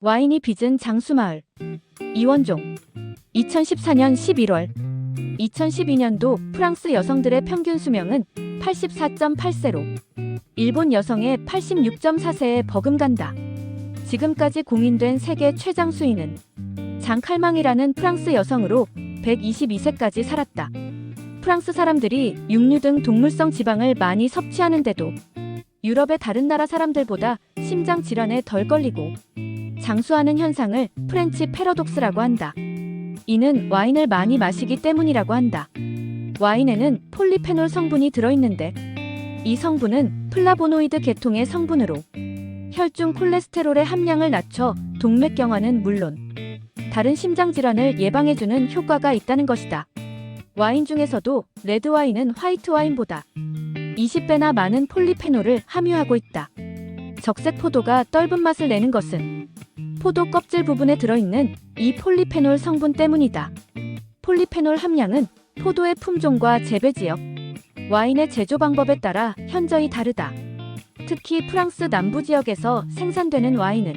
와인이 빚은 장수마을. 이원종. 2014년 11월. 2012년도 프랑스 여성들의 평균 수명은 84.8세로 일본 여성의 86.4세에 버금간다. 지금까지 공인된 세계 최장 수인은 장 칼망이라는 프랑스 여성으로 122세까지 살았다. 프랑스 사람들이 육류 등 동물성 지방을 많이 섭취하는데도 유럽의 다른 나라 사람들보다 심장 질환에 덜 걸리고 장수하는 현상을 프렌치 패러독스라고 한다. 이는 와인을 많이 마시기 때문이라고 한다. 와인에는 폴리페놀 성분이 들어있는데 이 성분은 플라보노이드 계통의 성분으로 혈중 콜레스테롤의 함량을 낮춰 동맥경화는 물론 다른 심장질환을 예방해주는 효과가 있다는 것이다. 와인 중에서도 레드와인은 화이트와인보다 20배나 많은 폴리페놀을 함유하고 있다. 적색 포도가 떫은 맛을 내는 것은 포도 껍질 부분에 들어있는 이 폴리페놀 성분 때문이다. 폴리페놀 함량은 포도의 품종과 재배 지역, 와인의 제조 방법에 따라 현저히 다르다. 특히 프랑스 남부 지역에서 생산되는 와인은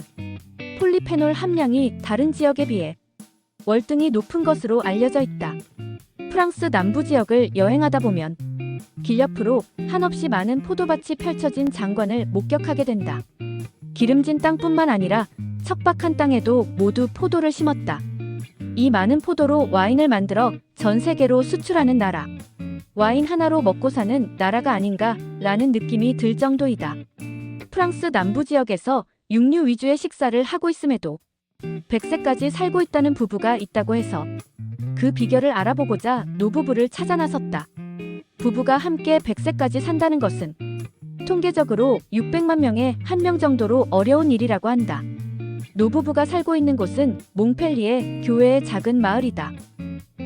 폴리페놀 함량이 다른 지역에 비해 월등히 높은 것으로 알려져 있다. 프랑스 남부 지역을 여행하다 보면 길 옆으로 한없이 많은 포도밭이 펼쳐진 장관을 목격하게 된다. 기름진 땅뿐만 아니라 척박한 땅에도 모두 포도를 심었다. 이 많은 포도로 와인을 만들어 전 세계로 수출하는 나라. 와인 하나로 먹고 사는 나라가 아닌가 라는 느낌이 들 정도이다. 프랑스 남부 지역에서 육류 위주의 식사를 하고 있음에도 100세까지 살고 있다는 부부가 있다고 해서 그 비결을 알아보고자 노부부를 찾아 나섰다. 부부가 함께 100세까지 산다는 것은 통계적으로 600만 명에 1명 정도로 어려운 일이라고 한다. 노부부가 살고 있는 곳은 몽펠리에 교외의 작은 마을이다.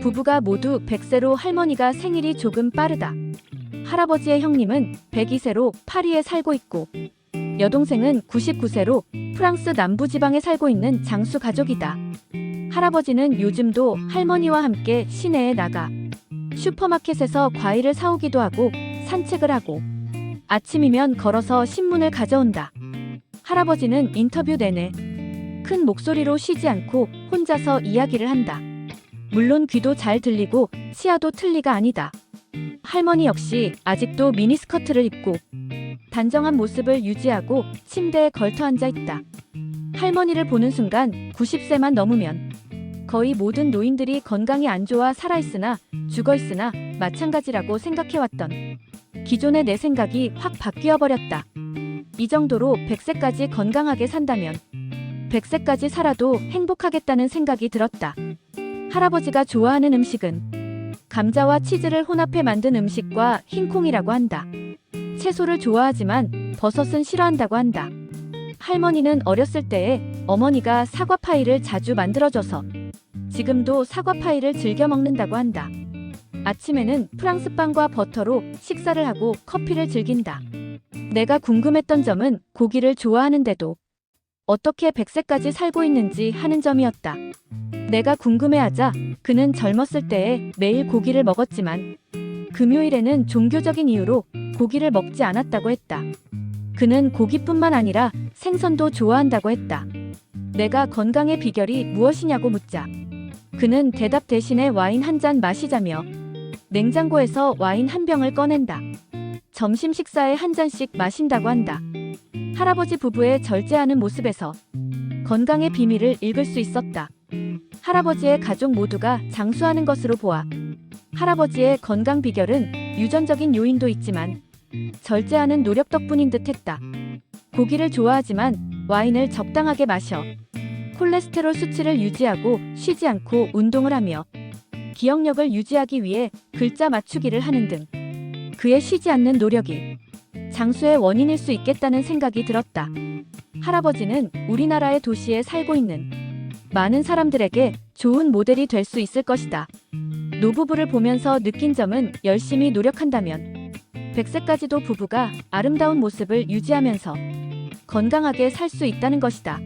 부부가 모두 100세로 할머니가 생일이 조금 빠르다. 할아버지의 형님은 102세로 파리에 살고 있고 여동생은 99세로 프랑스 남부지방에 살고 있는 장수 가족이다. 할아버지는 요즘도 할머니와 함께 시내에 나가 슈퍼마켓에서 과일을 사오기도 하고 산책을 하고 아침이면 걸어서 신문을 가져온다. 할아버지는 인터뷰 내내 큰 목소리로 쉬지 않고 혼자서 이야기를 한다. 물론 귀도 잘 들리고 시야도 틀리가 아니다. 할머니 역시 아직도 미니스커트를 입고 단정한 모습을 유지하고 침대에 걸터 앉아 있다. 할머니를 보는 순간 90세만 넘으면 거의 모든 노인들이 건강이 안 좋아 살아있으나 죽어있으나 마찬가지라고 생각해왔던 기존의 내 생각이 확 바뀌어 버렸다. 이 정도로 100세까지 건강하게 산다면 100세까지 살아도 행복하겠다는 생각이 들었다. 할아버지가 좋아하는 음식은 감자와 치즈를 혼합해 만든 음식과 흰콩이라고 한다. 채소를 좋아하지만 버섯은 싫어한다고 한다. 할머니는 어렸을 때에 어머니가 사과파이를 자주 만들어줘서 지금도 사과파이를 즐겨 먹는다고 한다. 아침에는 프랑스빵과 버터로 식사를 하고 커피를 즐긴다. 내가 궁금했던 점은 고기를 좋아하는데도 어떻게 100세까지 살고 있는지 하는 점이었다. 내가 궁금해하자 그는 젊었을 때에 매일 고기를 먹었지만 금요일에는 종교적인 이유로 고기를 먹지 않았다고 했다. 그는 고기뿐만 아니라 생선도 좋아한다고 했다. 내가 건강의 비결이 무엇이냐고 묻자 그는 대답 대신에 와인 한 잔 마시자며 냉장고에서 와인 한 병을 꺼낸다. 점심 식사에 한 잔씩 마신다고 한다. 할아버지 부부의 절제하는 모습에서 건강의 비밀을 읽을 수 있었다. 할아버지의 가족 모두가 장수하는 것으로 보아 할아버지의 건강 비결은 유전적인 요인도 있지만 절제하는 노력 덕분인 듯 했다. 고기를 좋아하지만 와인을 적당하게 마셔 콜레스테롤 수치를 유지하고 쉬지 않고 운동을 하며 기억력을 유지하기 위해 글자 맞추기를 하는 등 그의 쉬지 않는 노력이 장수의 원인일 수 있겠다는 생각이 들었다. 할아버지는 우리나라의 도시에 살고 있는 많은 사람들에게 좋은 모델이 될 수 있을 것이다. 노부부를 보면서 느낀 점은 열심히 노력한다면 100세까지도 부부가 아름다운 모습을 유지하면서 건강하게 살 수 있다는 것이다.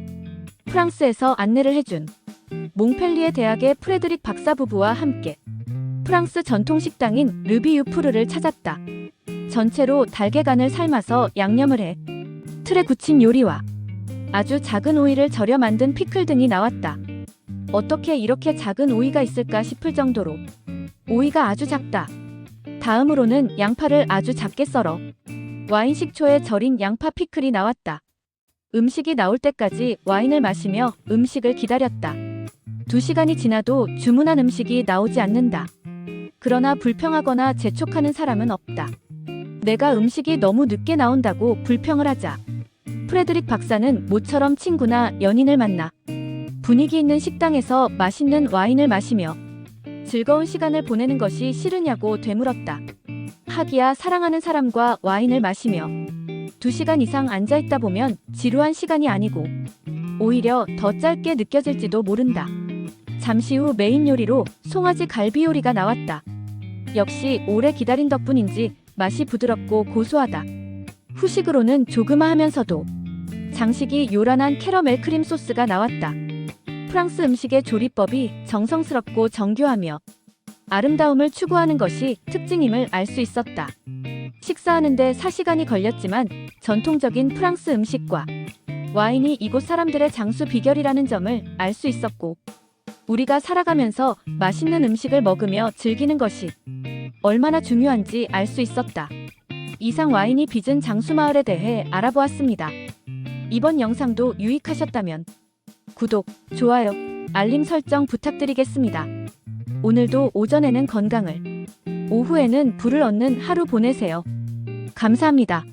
프랑스에서 안내를 해준 몽펠리에 대학의 프레드릭 박사 부부와 함께 프랑스 전통 식당인 르비유프르를 찾았다. 전체로 달걀간을 삶아서 양념을 해 틀에 굳힌 요리와 아주 작은 오이를 절여 만든 피클 등이 나왔다. 어떻게 이렇게 작은 오이가 있을까 싶을 정도로 오이가 아주 작다. 다음으로는 양파를 아주 작게 썰어 와인 식초에 절인 양파 피클이 나왔다. 음식이 나올 때까지 와인을 마시며 음식을 기다렸다. 2시간이 지나도 주문한 음식이 나오지 않는다. 그러나 불평하거나 재촉하는 사람은 없다. 내가 음식이 너무 늦게 나온다고 불평을 하자 프레드릭 박사는 모처럼 친구나 연인을 만나 분위기 있는 식당에서 맛있는 와인을 마시며 즐거운 시간을 보내는 것이 싫으냐고 되물었다. 하기야 사랑하는 사람과 와인을 마시며 2시간 이상 앉아있다 보면 지루한 시간이 아니고 오히려 더 짧게 느껴질지도 모른다. 잠시 후 메인 요리로 송아지 갈비 요리가 나왔다. 역시 오래 기다린 덕분인지 맛이 부드럽고 고소하다. 후식으로는 조그마하면서도 장식이 요란한 캐러멜 크림 소스가 나왔다. 프랑스 음식의 조리법이 정성스럽고 정교하며 아름다움을 추구하는 것이 특징임을 알 수 있었다. 식사하는데 4시간이 걸렸지만 전통적인 프랑스 음식과 와인이 이곳 사람들의 장수 비결이라는 점을 알 수 있었고 우리가 살아가면서 맛있는 음식을 먹으며 즐기는 것이 얼마나 중요한지 알 수 있었다. 이상 와인이 빚은 장수마을에 대해 알아보았습니다. 이번 영상도 유익하셨다면 구독, 좋아요, 알림 설정 부탁드리겠습니다. 오늘도 오전에는 건강을, 오후에는 부를 얻는 하루 보내세요. 감사합니다.